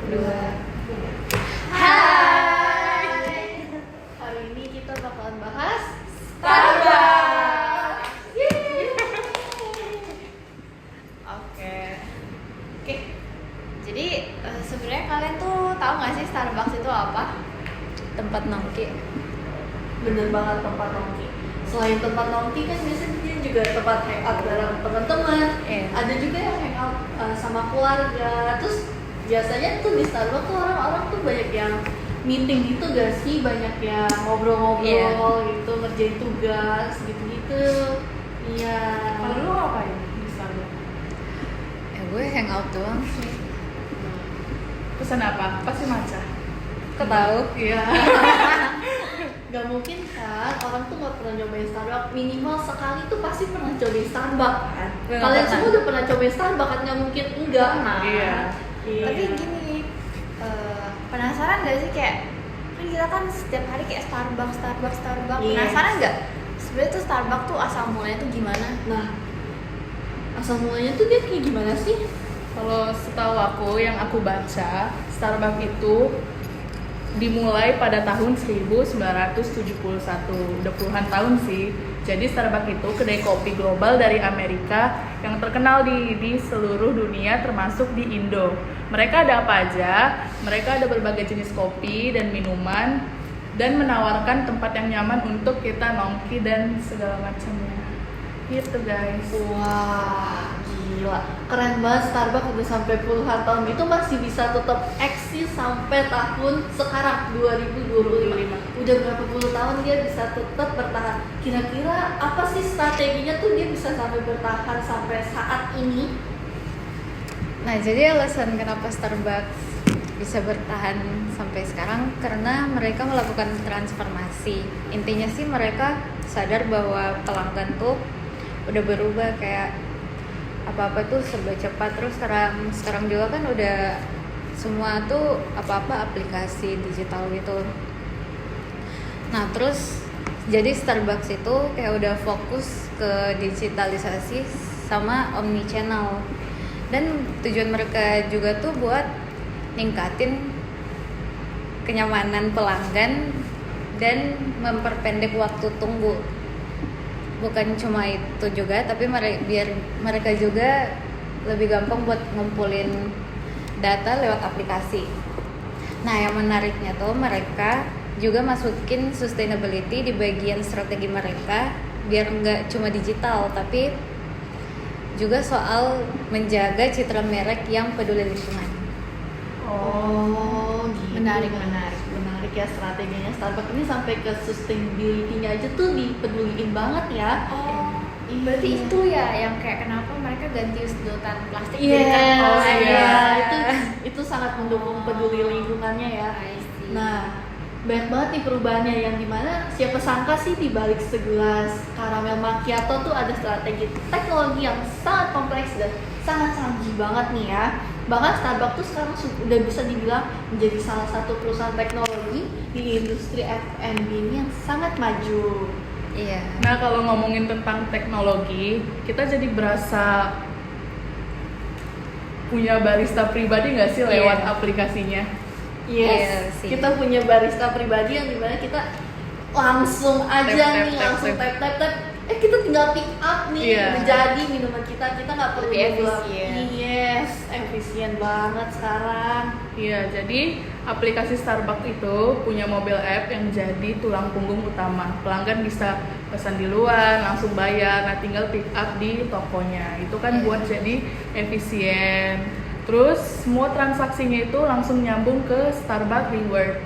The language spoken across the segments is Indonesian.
dua. Hai. Hari ini kita bakalan bahas Starbucks. Oke. Jadi sebenarnya kalian tuh tahu nggak sih Starbucks itu apa? Tempat nongki. Bener banget, tempat nongki. Selain tempat nongki kan biasanya dia juga tempat hangout bareng teman-teman. Iya. Ada juga yang hangout sama keluarga. Terus biasanya tuh di Starbucks tuh orang-orang tuh banyak yang meeting gitu gak sih, banyak yang ngobrol-ngobrol gitu, ngerjain tugas gitu-gitu. Iya. Kalau lu ngapain di Starbucks? Ya gue hangout doang sih. Pesan apa? Pasti matcha. Kau tahu? Iya. Gak mungkin kan orang tuh gak pernah nyobain Starbucks, minimal sekali tuh pasti pernah cobain Starbucks kan. Gue nggak Kalian pernah. semua udah pernah cobain Starbucks kan, gak mungkin enggak kan. Iya. Tapi gini, penasaran gak sih kayak kan kita kan setiap hari kayak Starbucks. Yes. Penasaran gak? Sebenarnya tuh Starbucks tuh asal mulanya tuh gimana? Nah, asal mulanya tuh dia kayak gimana sih? Kalau setahu aku yang aku baca, Starbucks itu dimulai pada tahun 1971, udah puluhan tahun sih. Jadi Starbucks itu kedai kopi global dari Amerika yang terkenal di seluruh dunia termasuk di Indo. Mereka ada apa aja? Mereka ada berbagai jenis kopi dan minuman dan menawarkan tempat yang nyaman untuk kita nongki dan segala macamnya. Gitu guys. Wah, gila. Keren banget, Starbucks udah sampai puluhan tahun itu masih bisa tetap eksis sampai tahun sekarang 2025. Udah berapa puluh tahun dia bisa tetap bertahan. Kira-kira apa sih strateginya tuh dia bisa sampai bertahan sampai saat ini? Nah, jadi alasan kenapa Starbucks bisa bertahan sampai sekarang karena mereka melakukan transformasi. Intinya sih mereka sadar bahwa pelanggan tuh udah berubah, kayak apa-apa tuh serba cepat. Terus sekarang juga kan udah semua tuh apa-apa aplikasi digital gitu. Nah, terus jadi Starbucks itu kayak udah fokus ke digitalisasi sama omnichannel. Dan tujuan mereka juga tuh buat ningkatin kenyamanan pelanggan dan memperpendek waktu tunggu. Bukan cuma itu juga, tapi biar mereka juga lebih gampang buat ngumpulin data lewat aplikasi. Nah, yang menariknya tuh mereka juga masukin sustainability di bagian strategi mereka, biar nggak cuma digital tapi juga soal menjaga citra merek yang peduli lingkungan. Oh, gitu. Menarik. Menarik ya strateginya Starbucks ini, sampai ke sustainability-nya aja tuh dipeduliin banget ya. Oh, berarti itu ya yang kayak kenapa mereka ganti sedotan plastik Iya, jadi kertas. iya, itu sangat mendukung peduli lingkungannya ya. I see. Nah, banyak banget nih perubahannya, yang dimana siapa sangka sih di balik segelas caramel macchiato tuh ada strategi teknologi yang sangat kompleks dan sangat canggih banget nih ya. Bahkan Starbucks tuh sekarang udah bisa dibilang menjadi salah satu perusahaan teknologi di industri F&B ini yang sangat maju. Iya. Nah, kalau ngomongin tentang teknologi, kita jadi berasa punya barista pribadi nggak sih lewat Iya. aplikasinya? Yes, Iya sih. kita punya barista pribadi yang dimana kita langsung aja Tap, nih, tap, langsung tap. tap, kita tinggal pick up nih, Iya. menjadi minuman kita nggak perlu Lebih buat- efisien. Yes, efisien banget sekarang. Iya, jadi aplikasi Starbucks itu punya mobile app yang jadi tulang punggung utama. Pelanggan bisa pesan di luar, langsung bayar, nah tinggal pick up di tokonya. Itu kan Iya. buat jadi efisien. Terus semua transaksinya itu langsung nyambung ke Starbucks Reward.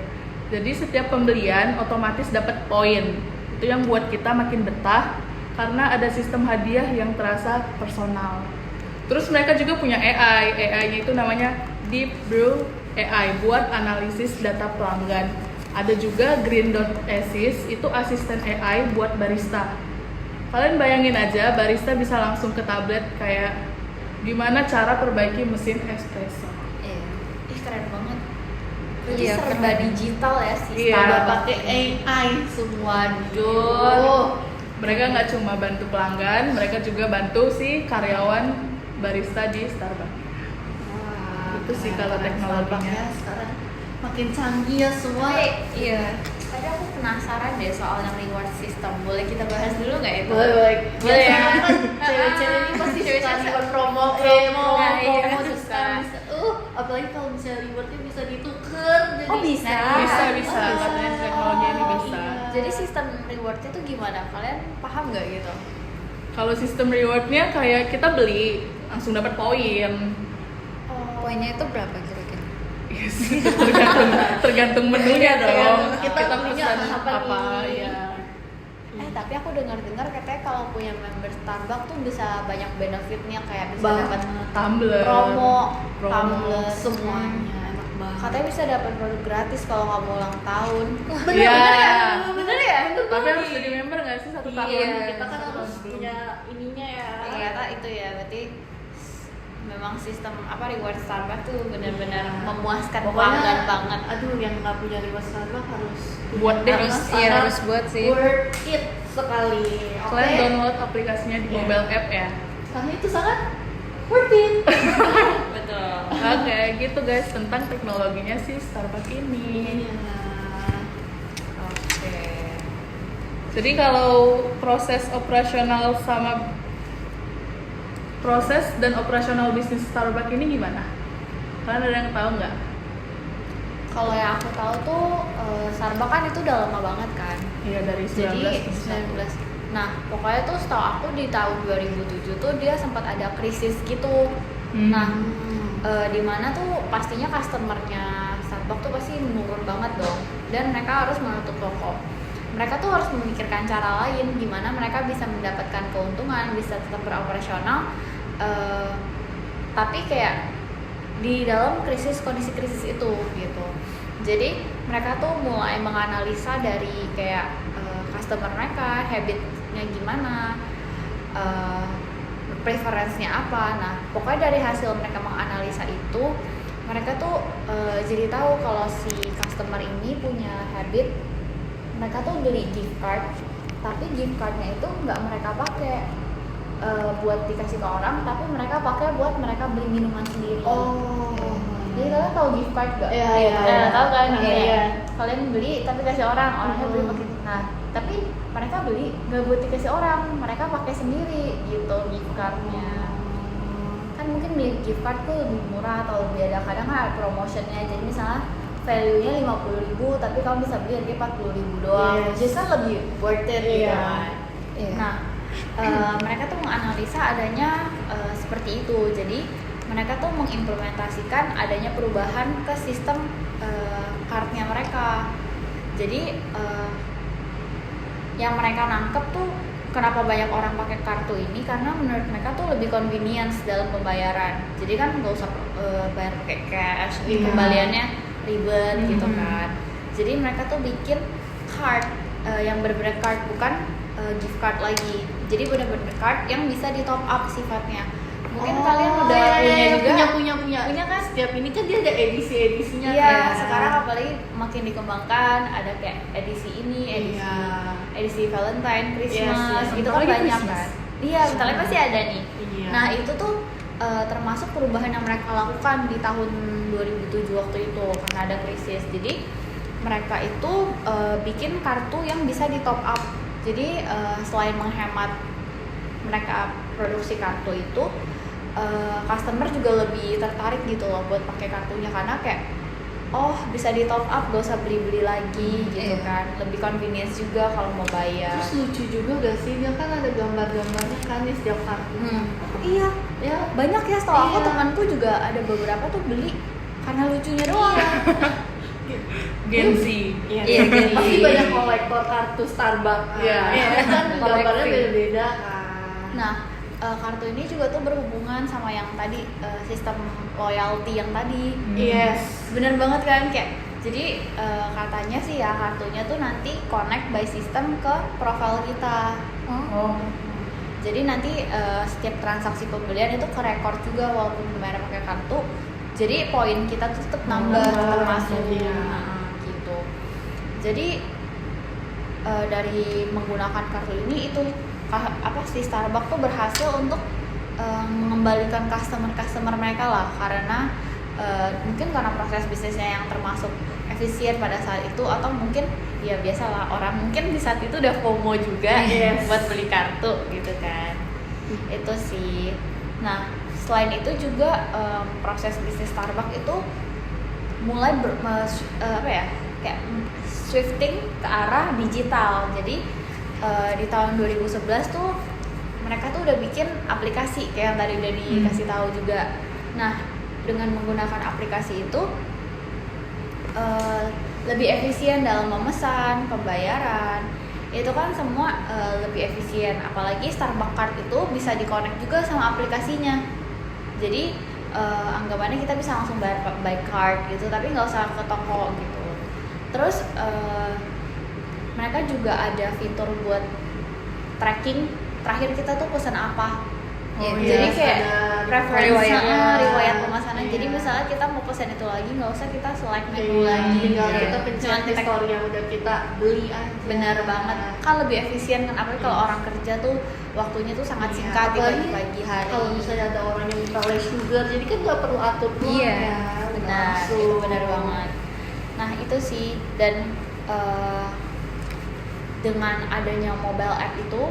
Jadi setiap pembelian otomatis dapat poin. Itu yang buat kita makin betah karena ada sistem hadiah yang terasa personal. Terus mereka juga punya AI. AI-nya itu namanya Deep Brew AI buat analisis data pelanggan. Ada juga Green Dot Assist, itu asisten AI buat barista. Kalian bayangin aja barista bisa langsung ke tablet kayak gimana cara perbaiki mesin espresso. Iya. Ih, keren banget. Berarti Iya, serba keren. digital ya sih. Iya. Udah pakai AI semua, Jun. Mereka nggak cuma bantu pelanggan, mereka juga bantu si karyawan barista di Starbucks. Wah, itu Itu sih kalau teknologinya. Starbucks sekarang makin canggih ya semua. Iya. Tapi aku penasaran deh soal yang reward system. Boleh kita bahas dulu nggak itu? Boleh. Boleh ya? Biasanya kan cewek-cewek ini pasti suka Cewek-cewek reward promo. promo, Nah, iya, promo suka. bisa. Apalagi kalau misalnya rewardnya bisa dituker. Jadi Oh, bisa. Bisa, Oh, bisa. Katanya teknologi ini bisa. Iya. Jadi sistem rewardnya tuh gimana? Kalian paham nggak gitu? Kalau sistem rewardnya kayak kita beli langsung dapat poin. Poinnya itu berapa kira-kira? Yes, tergantung menunya dong. Tergantung kita belinya pesan apa apa nih. ya. Tapi aku dengar-dengar katanya kalau punya member Starbucks tuh bisa banyak benefitnya, kayak bisa Banget. dapat Tumbler. promo, Promo. tumbler, Semuanya enak banget. Katanya bisa dapat produk gratis kalau kamu ulang tahun. Iya. Bener ya? Tapi harus jadi member nggak sih 1 tahun? Iya, kita kan Satu harus tahun sebelum. punya ininya ya. Ternyata itu ya, berarti memang sistem reward Starbucks tuh benar-benar memuaskan pelanggan banget. Aduh, yang nggak punya reward Starbucks harus Buat deh. Harus buat sih. worth it sekali. Kalian download aplikasinya di Iya. mobile app ya. Karena itu sangat worth it. Betul. Oke, gitu guys tentang teknologinya si Starbucks ini. Iya. Oke. Jadi kalau proses dan operasional bisnis Starbucks ini gimana? Kalian ada yang tahu nggak? Kalau yang aku tahu tuh Starbucks kan itu udah lama banget kan. Iya, dari 19 Jadi ke 19. Nah, pokoknya tuh setahu aku di tahun 2007 tuh dia sempat ada krisis gitu. Nah, di mana tuh pastinya customernya Starbucks tuh pasti menurun banget dong, dan mereka harus menutup toko. Mereka tuh harus memikirkan cara lain gimana mereka bisa mendapatkan keuntungan, bisa tetap beroperasional, tapi kayak di dalam kondisi krisis itu gitu. Jadi mereka tuh mulai menganalisa dari kayak customer mereka, habitnya gimana, preference-nya apa. Nah, pokoknya dari hasil mereka menganalisa itu, mereka tuh jadi tahu kalau si customer ini punya habit, mereka tuh beli gift card, tapi gift cardnya itu nggak mereka pakai buat dikasih ke orang, tapi mereka pakai buat mereka beli minuman sendiri. Jadi kalian tahu gift card gak? Iya. Tahu kan? Iya, Iya. iya. Kalian beli tapi kasih orang, orangnya beli pakai. Nah, tapi mereka beli nggak buat dikasih orang, mereka pakai sendiri gitu gift cardnya. Kan mungkin beli gift card tuh lebih murah atau lebih ada, kadang kan ada promotionnya. Jadi misalnya value-nya 50.000 tapi kamu bisa beli harganya 40.000 doang. Yes. Jadi kan lebih worth it gitu Iya. kan. Iya. Nah, mereka tuh menganalisa adanya seperti itu. Jadi mereka tuh mengimplementasikan adanya perubahan ke sistem cardnya mereka. Jadi yang mereka nangkep tuh kenapa banyak orang pakai kartu ini, karena menurut mereka tuh lebih convenience dalam pembayaran. Jadi kan nggak usah bayar pakai cash, Iya. kembaliannya ribet gitu kan. Jadi mereka tuh bikin card yang bener-bener card, bukan gift card lagi. Jadi bener-bener card yang bisa di top up sifatnya. Mungkin kalian udah punya juga. punya Punya kan? Setiap ini kan dia ada edisinya Iya, kan. sekarang apalagi makin dikembangkan, ada kayak edisi ini, edisi Valentine, Christmas, Yes, itu bentar kan lagi banyak Christmas. kan. Iya, bentar lagi pasti ada nih. Iya. Nah, itu tuh termasuk perubahan yang mereka lakukan di tahun 2007 waktu itu karena ada krisis. Jadi mereka itu bikin kartu yang bisa di top up. Jadi selain menghemat mereka produksi kartu itu, customer juga lebih tertarik gitu loh buat pakai kartunya, karena kayak bisa di top up, gak usah beli-beli lagi gitu Iya. kan, lebih convenience juga kalau mau bayar. Terus lucu juga gak sih, dia kan ada gambar-gambarnya kan di setiap kartu. Iya, Ya, banyak ya, setahu aku Iya. temanku juga ada beberapa tuh beli karena lucunya doang. Gen Z. iya, Iya, jadi jadi- pasti banyak kolektor kartu Starbucks. Iya. Kan gambarnya Koleksi. beda-beda kan. Nah, kartu ini juga tuh berhubungan sama yang tadi, sistem loyalty yang tadi. Yes. Bener banget kan, kayak jadi katanya sih ya, kartunya tuh nanti connect by system ke profile kita. Oh, Jadi nanti setiap transaksi pembelian itu ke-record juga walaupun bayar pakai kartu. Jadi poin kita tuh tetap nambah, tetap masuk. Iya. Gitu. Jadi dari menggunakan kartu ini itu si Starbucks tuh berhasil untuk mengembalikan customer mereka lah, karena mungkin karena proses bisnisnya yang termasuk efisien pada saat itu, atau mungkin ya biasalah orang mungkin di saat itu udah FOMO juga buat beli kartu gitu kan. Itu sih. Nah selain itu juga proses bisnis Starbucks itu mulai kayak shifting ke arah digital. Jadi di tahun 2011 tuh mereka tuh udah bikin aplikasi kayak yang tadi udah dikasih tahu juga. Nah dengan menggunakan aplikasi itu lebih efisien dalam memesan, pembayaran, itu kan semua lebih efisien. Apalagi Starbucks Card itu bisa di-connect juga sama aplikasinya. Jadi anggapannya kita bisa langsung bayar by card gitu, tapi nggak usah ke toko gitu. Terus mereka juga ada fitur buat tracking terakhir kita tuh pesan apa. Jadi kayak riwayat pemesanan. Jadi misalnya kita mau pesan itu lagi, nggak usah kita select menu lagi. Tinggal kita pencet di store yang udah kita beli aja. Benar banget. Kan lebih efisien kan, apalagi kalau orang kerja tuh waktunya tuh sangat singkat di pagi hari. Kalau misalnya ada orang yang minta less sugar, jadi kan nggak perlu atur pulang. Iya, benar. Itu benar banget. Nah itu sih, dan dengan adanya mobile app itu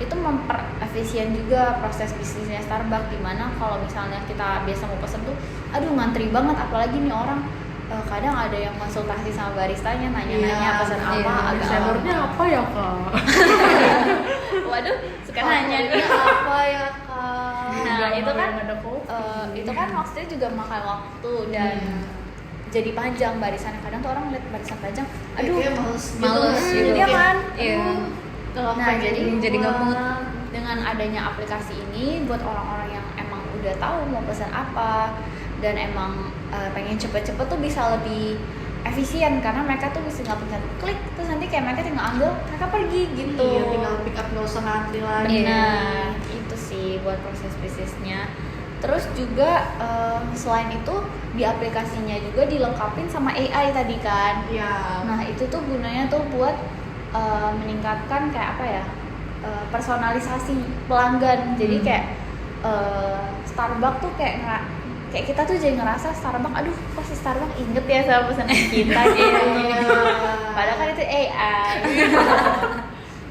memperefisien juga proses bisnisnya Starbucks, dimana kalau misalnya kita biasa mau pesen tuh aduh ngantri banget, apalagi nih orang kadang ada yang konsultasi sama baristanya, nanya-nanya pesan apa, agak Desainer apa ya kak? waduh suka nanya apa ya kak. Nah itu kan ada kopi. itu kan maksudnya juga makan waktu dan jadi panjang barisannya. Kadang tuh orang lihat barisan panjang, aduh kayak males gitu. iya kan. Iya. Nah jadi nggak mood. dengan adanya aplikasi ini buat orang-orang yang emang udah tahu mau pesan apa dan emang pengen cepet-cepet tuh bisa lebih efisien, karena mereka tuh bisa nggak pencet klik terus nanti kayak mereka tinggal ambil, mereka pergi gitu. Iya, tinggal pick up, nggak usah ngantri lagi. Benar, itu sih buat proses bisnisnya. Terus juga selain itu di aplikasinya juga dilengkapin sama AI tadi kan. Iya. Nah itu tuh gunanya tuh buat meningkatkan kayak apa ya, personalisasi pelanggan. Jadi kayak Starbucks tuh kayak kita tuh jadi ngerasa Starbucks, aduh kok si Starbucks inget ya sama pesanan kita gitu. Padahal kan itu AI.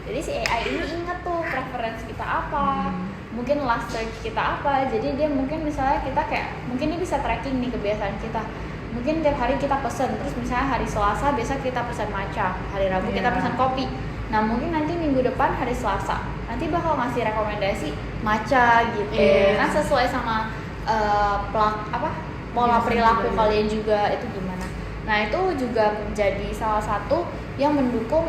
Jadi si AI ini inget tuh preference kita apa, mungkin last search kita apa. Jadi dia mungkin misalnya kita kayak, mungkin dia bisa tracking nih kebiasaan kita. Mungkin tiap hari kita pesen, terus misalnya hari Selasa biasa kita pesan matcha, hari Rabu kita pesan kopi. Nah mungkin nanti minggu depan hari Selasa nanti bakal ngasih rekomendasi matcha gitu. Kan sesuai sama pola perilaku kalian juga itu gimana. Nah itu juga menjadi salah satu yang mendukung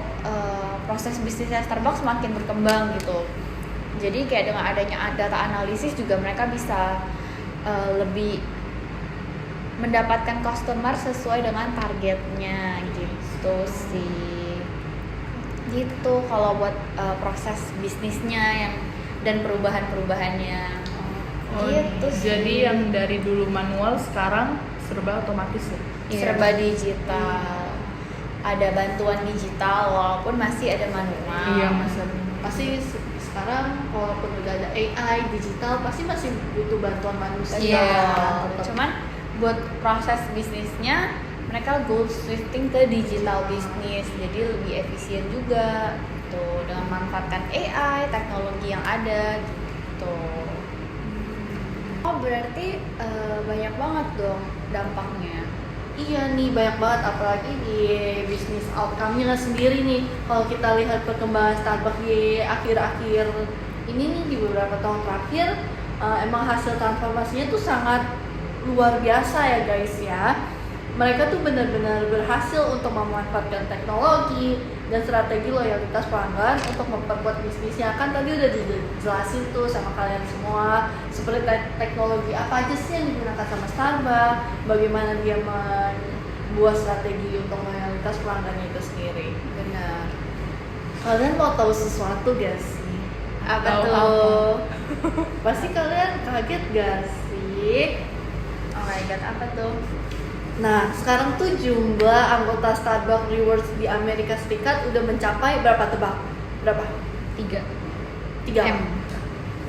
proses bisnisnya Starbucks semakin berkembang gitu. Jadi kayak dengan adanya data analisis juga mereka bisa lebih mendapatkan customer sesuai dengan targetnya gitu sih. Gitu kalau buat proses bisnisnya dan perubahannya. Gitu sih. Jadi yang dari dulu manual sekarang serba otomatis ya? Serba digital. Ada bantuan digital walaupun masih ada manual. Iya masih. Pasti sekarang walaupun udah ada AI digital pasti masih butuh bantuan manusia. Iya. Cuman buat proses bisnisnya mereka go shifting ke digital bisnis, jadi lebih efisien juga tuh dengan memanfaatkan AI, teknologi yang ada gitu. Oh berarti banyak banget dong dampaknya. Iya nih banyak banget, apalagi di bisnis outcome-nya sendiri nih. Kalau kita lihat perkembangan Starbucks di akhir-akhir ini nih, di beberapa tahun terakhir, emang hasil transformasinya tuh sangat luar biasa ya guys ya. Mereka tuh benar-benar berhasil untuk memanfaatkan teknologi dan strategi loyalitas pelanggan untuk memperkuat bisnisnya. Kan tadi udah dijelasin tuh sama kalian semua seperti teknologi apa aja sih yang digunakan sama Starbucks, bagaimana dia membuat strategi untuk loyalitas pelanggannya itu sendiri. Benar. Kalian mau tahu sesuatu gak sih? Apa Tahu tuh? Pasti kalian kaget gak sih? Oh my god, apa tuh? Nah, sekarang tuh jumlah anggota Starbucks Rewards di Amerika Serikat udah mencapai berapa, tebak? Berapa? 3 M.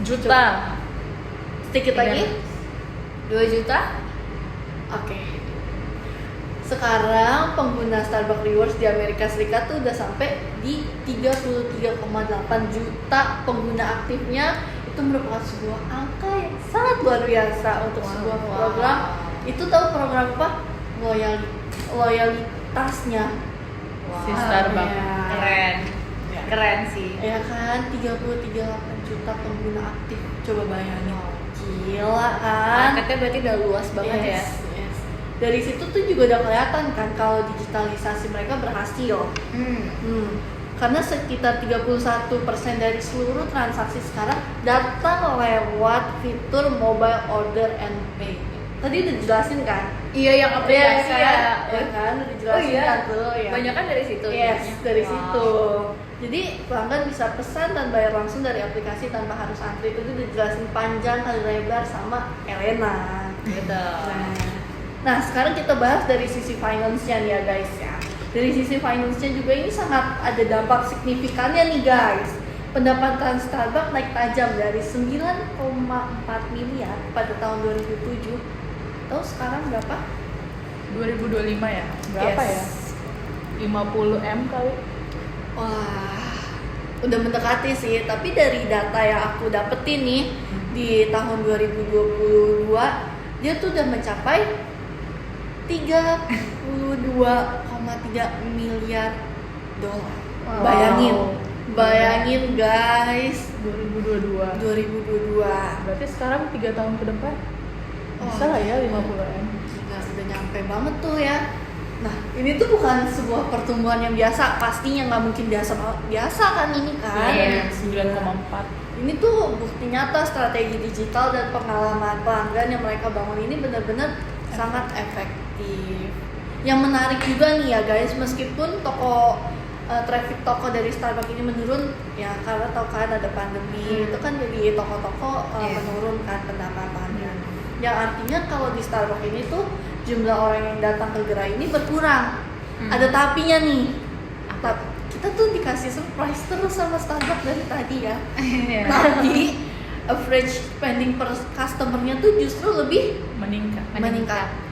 Juta. Sedikit lagi? 2 juta? Oke. Sekarang pengguna Starbucks Rewards di Amerika Serikat tuh udah sampai di 33,8 juta pengguna aktifnya. Itu merupakan sebuah angka yang sangat luar biasa untuk sebuah program. Itu tahu program apa? Loyalitasnya. Si Starbucks. Ya. Keren sih. Ya kan, 33,8 juta pengguna aktif. Coba bayangin. Gila kan? Marketnya berarti udah luas banget ya. Yes. Dari situ tuh juga udah kelihatan kan kalau digitalisasi mereka berhasil. Karena sekitar 31% dari seluruh transaksi sekarang datang lewat fitur mobile order and pay. Tadi udah dijelasin kan? Iya, yang aplikasi ya kan? Udah dijelasin kan tuh ya. Banyak kan dari situ. Yes, jadinya. dari Wow. situ. Jadi pelanggan bisa pesan dan bayar langsung dari aplikasi tanpa harus antri. Itu udah dijelasin panjang kali lebar sama Elena. Gitu. Nah, sekarang kita bahas dari sisi finance-nya nih ya guys ya. Dari sisi finance-nya juga ini sangat ada dampak signifikannya nih guys. Pendapatan Starbucks naik tajam dari 9,4 miliar pada tahun 2007. Tahu sekarang berapa? 2025 ya? Berapa Yes. ya? 50 M kali. Wah, udah mendekati sih. Tapi dari data yang aku dapetin nih di tahun 2022, dia tuh udah mencapai 32,3 miliar dolar. Wow. Bayangin guys, 2022. 2022. Berarti sekarang 3 tahun ke depan bisa lah ya 50 M. Gila, udah nyampe banget tuh ya. Nah, ini tuh bukan sebuah pertumbuhan yang biasa, pastinya nggak mungkin biasa kan ini kan. Iya, 9,4. Ini tuh bukti nyata strategi digital dan pengalaman pelanggan yang mereka bangun ini benar-benar sangat efektif. Yang menarik juga nih ya guys, meskipun traffic toko dari Starbucks ini menurun ya karena tau kan ada pandemi, itu kan jadi toko-toko menurun kan pendapatannya. Yang artinya kalau di Starbucks ini tuh jumlah orang yang datang ke gerai ini berkurang. Ada tapinya nih. Kita tuh dikasih surprise terus sama Starbucks dari tadi ya. Tapi average spending per customer-nya tuh justru lebih meningkat.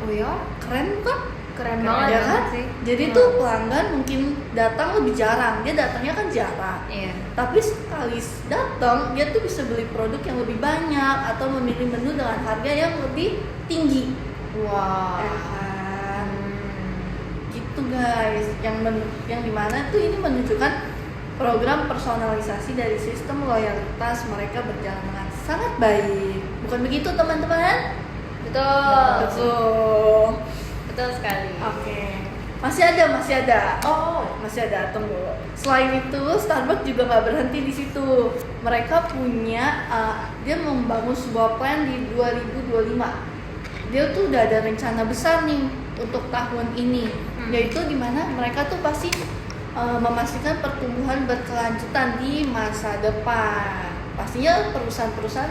Oh ya, keren kan? Keren Ya banget kan? sih. Jadi tuh pelanggan mungkin datang lebih jarang. Dia datangnya kan jarang. Iya. Tapi sekali datang, dia tuh bisa beli produk yang lebih banyak atau memilih menu dengan harga yang lebih tinggi. Wow. Ya kan? Gitu guys. Yang dimana tuh ini menunjukkan program personalisasi dari sistem loyalitas mereka berjalan dengan sangat baik. Bukan begitu teman-teman? Betul. Betul sekali. Oke. Masih ada. Masih ada. Tunggu. Selain itu, Starbucks juga nggak berhenti di situ. Mereka punya, dia membangun sebuah plan di 2025. Dia tuh udah ada rencana besar nih untuk tahun ini, yaitu dimana mereka tuh pasti memastikan pertumbuhan berkelanjutan di masa depan. Pastinya perusahaan-perusahaan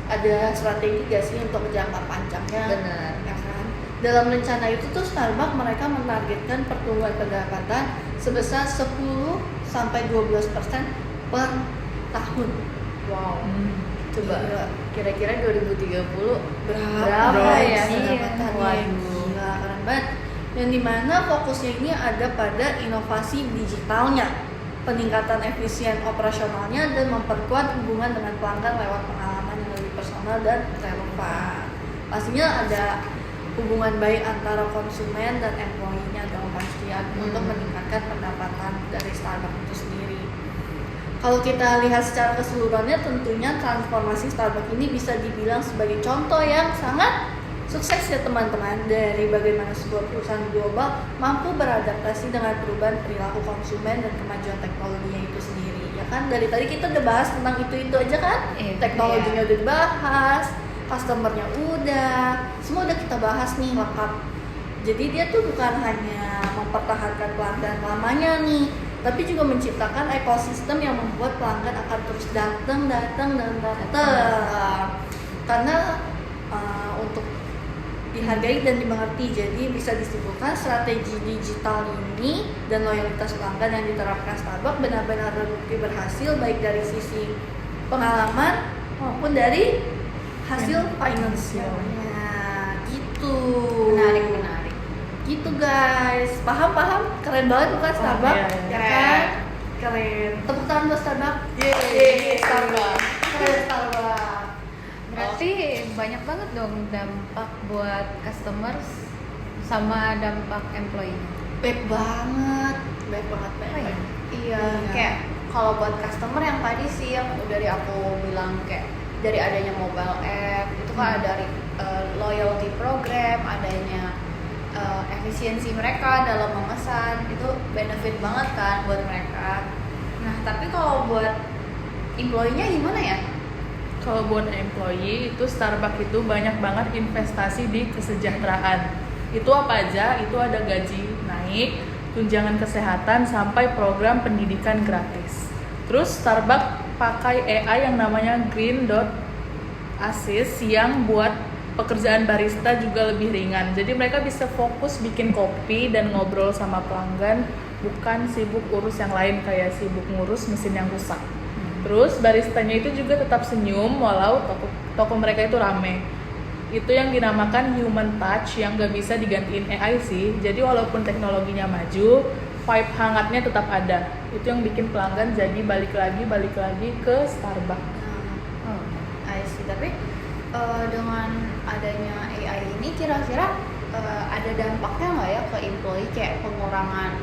ada strategi gak sih untuk jangka panjangnya? Benar. Ya kan? Dalam rencana itu tuh Starbucks mereka menargetkan pertumbuhan pendapatan sebesar 10-12% per tahun. Wow. Coba Kira-kira 2030 berapa ya sih? pendapatannya? Waduh. Gila, keren banget. Yang dimana fokusnya ini ada pada inovasi digitalnya, peningkatan efisien operasionalnya, dan memperkuat hubungan dengan pelanggan lewat pengalaman yang lebih personal dan relevan. Pastinya ada hubungan baik antara konsumen dan employee-nya dong pasti untuk meningkatkan pendapatan dari Starbucks itu sendiri. Kalau kita lihat secara keseluruhannya, tentunya transformasi Starbucks ini bisa dibilang sebagai contoh yang sangat sukses ya teman-teman, dari bagaimana sebuah perusahaan global mampu beradaptasi dengan perubahan perilaku konsumen dan kemajuan teknologinya itu sendiri. Ya kan, dari tadi kita udah bahas tentang itu aja kan, teknologinya udah dibahas, customernya udah, semua udah kita bahas nih lengkap. Jadi dia tuh bukan hanya mempertahankan pelanggan lamanya nih, tapi juga menciptakan ekosistem yang membuat pelanggan akan terus datang. Karena untuk dihargai dan dimengerti, jadi bisa disimpulkan strategi digital ini dan loyalitas pelanggan yang diterapkan Starbucks benar-benar terbukti berhasil, baik dari sisi pengalaman maupun dari hasil finansialnya gitu Menarik. Gitu guys, paham? Keren banget bukan Starbucks? iya. Ya kan? Keren. Tepuk tangan buat Starbucks. Yeay, Starbucks. Keren Starbucks. Berarti banyak banget dong dampak buat customers sama dampak employee. Baik banget. Oh iya? Iya, kayak kalau buat customer yang tadi sih yang dari aku bilang kayak dari adanya mobile app itu kan ada loyalty program, adanya efisiensi mereka dalam memesan itu benefit banget kan buat mereka. Nah tapi kalau buat employee-nya gimana ya? Kalau buat employee itu Starbucks itu banyak banget investasi di kesejahteraan. Itu apa aja? Itu ada gaji naik, tunjangan kesehatan sampai program pendidikan gratis. Terus Starbucks pakai AI yang namanya Green Dot Assist yang buat pekerjaan barista juga lebih ringan. Jadi mereka bisa fokus bikin kopi dan ngobrol sama pelanggan, bukan sibuk urus yang lain kayak sibuk ngurus mesin yang rusak. Terus baristanya itu juga tetap senyum walau toko mereka itu rame. Itu yang dinamakan human touch yang gak bisa digantiin AI sih. Jadi walaupun teknologinya maju, vibe hangatnya tetap ada. Itu yang bikin pelanggan jadi balik lagi ke Starbucks. I see. Tapi dengan adanya AI ini kira-kira ada dampaknya nggak ya ke employee kayak pengurangan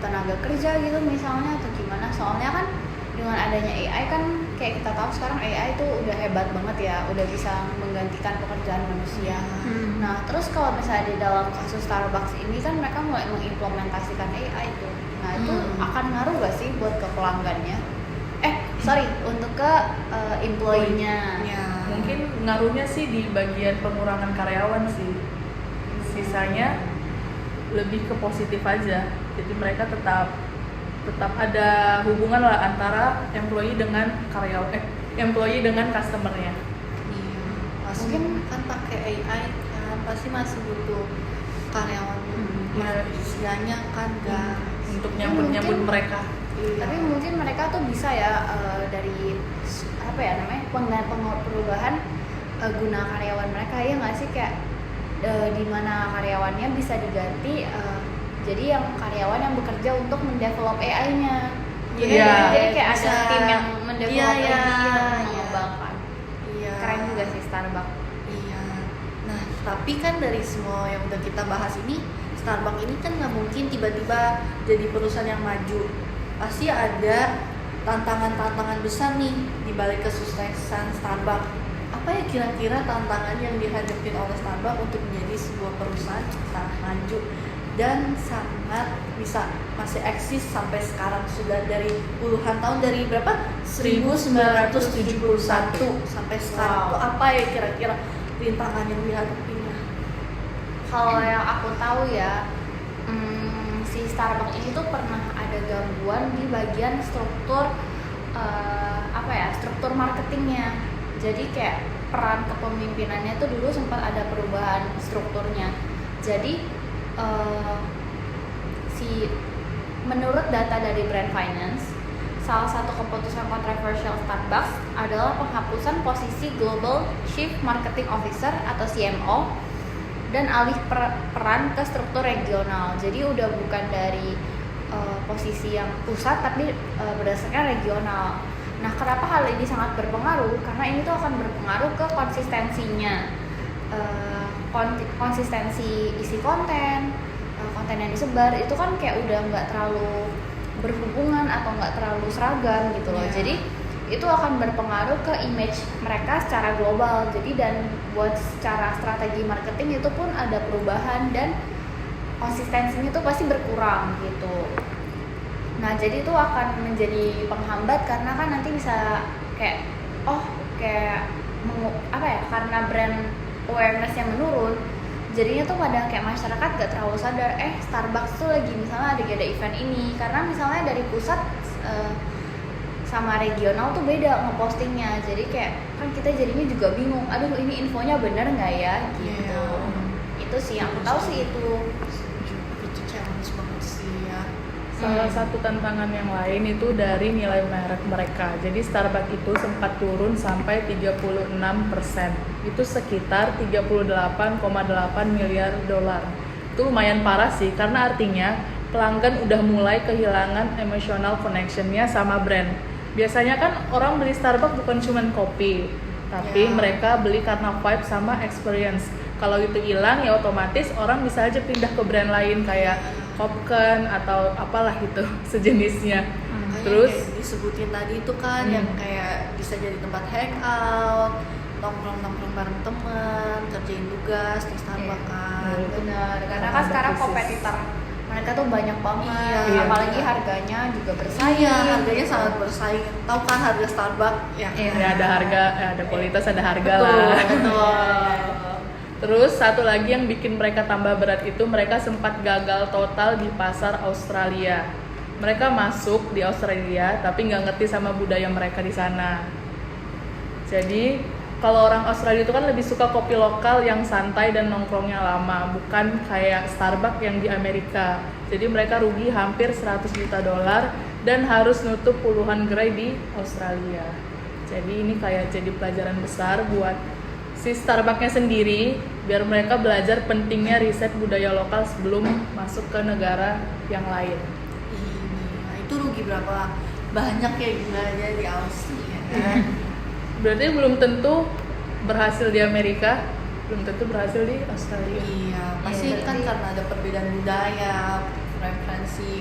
tenaga kerja gitu misalnya atau gimana? Soalnya kan dengan adanya AI kan kayak kita tahu sekarang AI itu udah hebat banget ya, udah bisa menggantikan pekerjaan manusia. Nah terus kalau misalnya di dalam kasus Starbucks ini kan mereka mulai mengimplementasikan AI itu, nah itu akan ngaruh gak sih buat ke pelanggannya? Untuk ke employee-nya. Mungkin ngaruhnya sih di bagian pengurangan karyawan sih. Sisanya lebih ke positif aja. Jadi mereka tetap ada hubungan lah antara employee dengan employee dengan customer-nya. Iya. Mungkin kan pakai AI kan pasti masih butuh karyawan. Istilahnya kan Untuk nyambut mereka. Tapi mungkin mereka tuh bisa ya dari perubahan guna karyawan mereka ya nggak sih kayak di mana karyawannya bisa diganti jadi yang karyawan yang bekerja untuk mendevelop AI-nya. Jadi kayak bisa. ada tim yang mendevelop AI untuk Iya. mengembangkan. Iya. Keren juga sih Starbucks. Iya. Nah, tapi kan dari semua yang udah kita bahas ini, Starbucks ini kan nggak mungkin tiba-tiba jadi perusahaan yang maju. Pasti ada tantangan-tantangan besar nih di balik kesuksesan Starbucks. Apa ya kira-kira tantangan yang dihadapin oleh Starbucks untuk menjadi sebuah perusahaan sangat maju dan sangat bisa masih eksis sampai sekarang, sudah dari puluhan tahun, dari berapa? 1971 sampai sekarang. Tuh apa ya kira-kira rintangan yang dihadapinya? Kalau yang aku tahu ya, si Starbucks ini tuh pernah ada gangguan di bagian struktur struktur marketingnya. Jadi kayak peran kepemimpinannya tuh dulu sempat ada perubahan strukturnya. Jadi menurut data dari Brand Finance, salah satu keputusan kontroversial Starbucks adalah penghapusan posisi Global Chief Marketing Officer atau CMO dan alih peran ke struktur regional. Jadi udah bukan dari posisi yang pusat tapi berdasarkan regional. Nah, kenapa hal ini sangat berpengaruh? Karena ini tuh akan berpengaruh ke konsistensinya, konsistensi isi konten yang disebar itu kan kayak udah nggak terlalu berhubungan atau nggak terlalu seragam gitu loh. Jadi itu akan berpengaruh ke image mereka secara global. Jadi dan buat secara strategi marketing itu pun ada perubahan dan konsistensinya tuh pasti berkurang gitu. Nah jadi itu akan menjadi penghambat karena kan nanti bisa karena brand awareness yang menurun, jadinya tuh pada kayak masyarakat gak terlalu sadar Starbucks tuh lagi misalnya ada event ini, karena misalnya dari pusat sama regional tuh beda ngepostingnya, jadi kayak kan kita jadinya juga bingung, aduh ini infonya bener nggak ya gitu. Itu sih yang aku tahu sih itu. Itu challenge banget sih ya. Salah satu tantangan yang lain itu dari nilai merek mereka. Jadi Starbucks itu sempat turun sampai 36%. Itu sekitar 38,8 miliar dolar. Itu lumayan parah sih, karena artinya pelanggan udah mulai kehilangan emotional connection-nya sama brand. Biasanya kan orang beli Starbucks bukan cuma kopi, tapi mereka beli karena vibe sama experience. Kalau itu hilang ya otomatis orang bisa aja pindah ke brand lain kayak Hopken atau apalah itu sejenisnya. Terus kayak disebutin tadi itu kan yang kayak bisa jadi tempat hangout, nongkrong bareng teman, kerjain tugas di Starbucks kan. Benar, karena kan sekarang kompetitor mereka tuh banyak banget, Iya. apalagi harganya juga bersaing. Iya, harganya sangat bersaing. Tahu kan harga Starbucks? Ya. ya ada harga, ya ada kualitas, ada harga Betul, lah. betul. Terus satu lagi yang bikin mereka tambah berat itu mereka sempat gagal total di pasar Australia. Mereka masuk di Australia tapi nggak ngerti sama budaya mereka di sana. Jadi kalau orang Australia itu kan lebih suka kopi lokal yang santai dan nongkrongnya lama, bukan kayak Starbucks yang di Amerika. Jadi mereka rugi hampir 100 juta dolar dan harus nutup puluhan gerai di Australia. Jadi ini kayak jadi pelajaran besar buat si Starbucks-nya sendiri, biar mereka belajar pentingnya riset budaya lokal sebelum masuk ke negara yang lain. Nah, itu rugi berapa banyak ya gimana di Australia kan? Berarti belum tentu berhasil di Amerika, belum tentu berhasil di Australia. Iya, pasti Iya, kan berarti- karena ada perbedaan budaya, preferensi.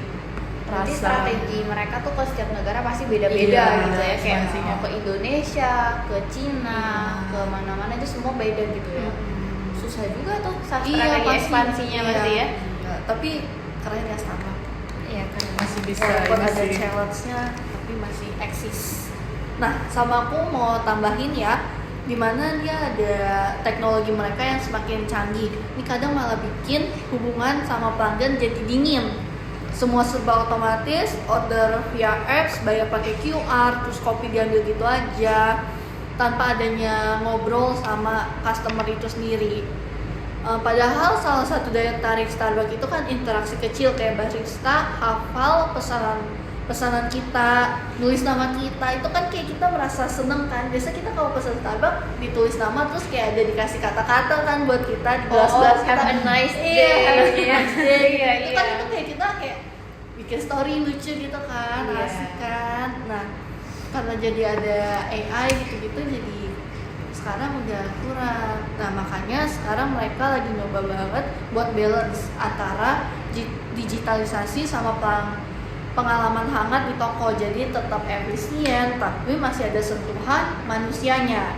Berarti Rasa. strategi mereka tuh ke setiap negara pasti beda-beda Iya, gitu ya, kayak ekspansinya. mau ke Indonesia, ke Cina, ke mana-mana itu semua beda gitu ya. Susah juga tuh strategi pasti. ekspansinya pasti ya. Iya, tapi keren ya Starbucks. Iya kan. Masih bisa Walaupun ini ada sih. challenge-nya, tapi masih eksis. Nah, sama aku mau tambahin ya, dimana dia ada teknologi mereka yang semakin canggih. Ini kadang malah bikin hubungan sama pelanggan jadi dingin. Semua serba otomatis, order via apps, bayar pakai QR, terus kopi diambil gitu aja, tanpa adanya ngobrol sama customer itu sendiri. Padahal salah satu daya tarik Starbucks itu kan interaksi kecil kayak barista hafal pesanan kita, nulis nama kita, itu kan kayak kita merasa seneng kan. Biasa kita kalau pesan Starbucks ditulis nama terus kayak ada dikasih kata-kata kan buat kita di gelas-gelas kita. have a nice day. Iya, have a nice day. Iya, Itu iya. kan itu kayak kita kayak bikin story lucu gitu kan, Iya. asik kan. Nah, karena jadi ada AI gitu-gitu jadi sekarang udah kurang. Nah, makanya sekarang mereka lagi nyoba banget buat balance antara digitalisasi sama pengalaman hangat di toko. Jadi tetap efisien tapi masih ada sentuhan manusianya.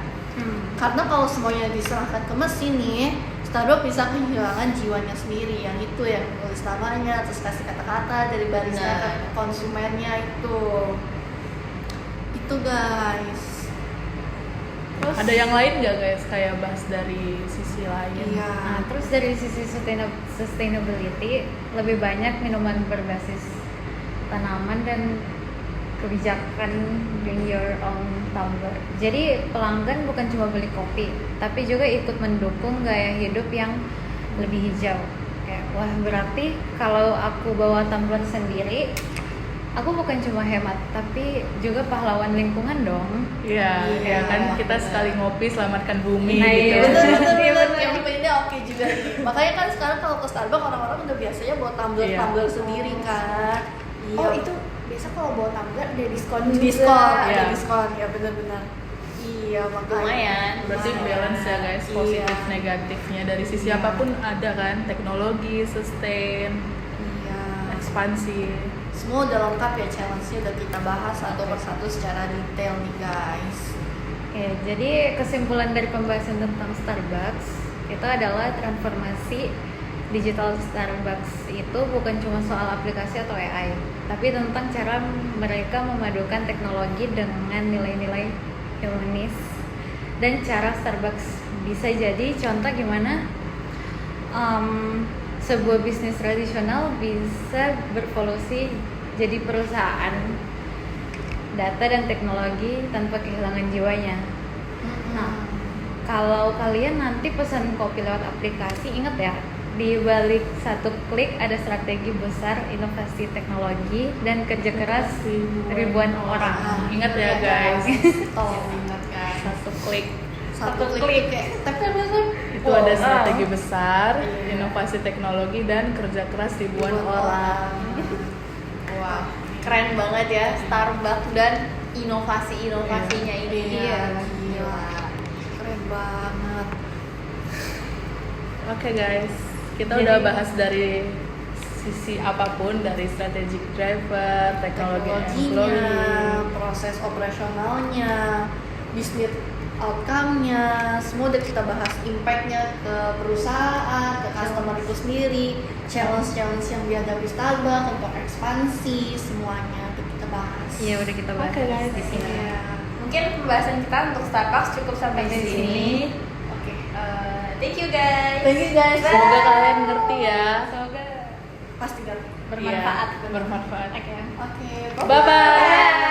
Karena kalau semuanya diserahkan ke mesin nih, Starbucks bisa kehilangan jiwanya sendiri, yang itu yang nulis namanya, terus kasih kata-kata dari barista ke konsumennya itu guys. Terus, Ada yang lain nggak guys, kayak bahas dari sisi lain? iya. Nah, terus dari sisi sustainability, lebih banyak minuman berbasis tanaman dan kebijakan bring your own tumbler. Jadi pelanggan bukan cuma beli kopi, tapi juga ikut mendukung gaya hidup yang lebih hijau. Kayak, wah berarti kalau aku bawa tumbler sendiri, aku bukan cuma hemat, tapi juga pahlawan lingkungan dong. Iya, Iya, ya kan kita benar. sekali ngopi selamatkan bumi Nah, gitu. iya. Betul, Iya, bener. yang ini oke juga nih. Makanya kan sekarang kalau ke Starbucks orang-orang udah biasanya bawa tumbler sendiri kan. Iya. Oh itu biasa kalau bawa tumbler ada diskon juga. diskon, ada Iya. diskon ya benar-benar. Iya makanya. Lumayan. Berarti Lumayan. balance ya guys, Iya. positif negatifnya dari sisi apapun ada kan, teknologi, sustain, Iya. ekspansi. Semua udah lengkap ya, challenge-nya udah kita bahas satu persatu secara detail nih guys. Oke, jadi kesimpulan dari pembahasan tentang Starbucks itu adalah transformasi digital Starbucks itu bukan cuma soal aplikasi atau AI, tapi tentang cara mereka memadukan teknologi dengan nilai-nilai humanis dan cara Starbucks bisa jadi contoh gimana sebuah bisnis tradisional bisa berevolusi jadi perusahaan data dan teknologi tanpa kehilangan jiwanya. Nah, kalau kalian nanti pesan kopi lewat aplikasi, ingat ya, di balik satu klik ada strategi besar, inovasi teknologi, dan kerja keras ribuan orang. Ingat ya guys, Tolong ingat guys. satu klik Satu klik kayak tapi apa sih? itu ada strategi besar, inovasi teknologi dan kerja keras ribuan orang. Wah, keren banget ya Starbucks dan inovasinya ini. Iya. Gila. Keren banget. Oke guys, kita Jadi- udah bahas dari sisi apapun, dari strategic driver, teknologi Teknologinya, employee. proses operasionalnya, bisnis outcome-nya, semua udah kita bahas, impact-nya ke perusahaan, ke customer itu sendiri, challenge-challenge yang dihadapi Starbucks untuk ekspansi, semuanya udah kita bahas. Iya, udah kita bahas Oke, guys. di sini. Iya. Mungkin pembahasan kita untuk Starbucks cukup sampai di sini. Oke. Thank you guys. Thank you guys. Semoga kalian ngerti ya. Semoga Pasti kan. bermanfaat. Iya, bermanfaat. Oke. Oke. Bye bye.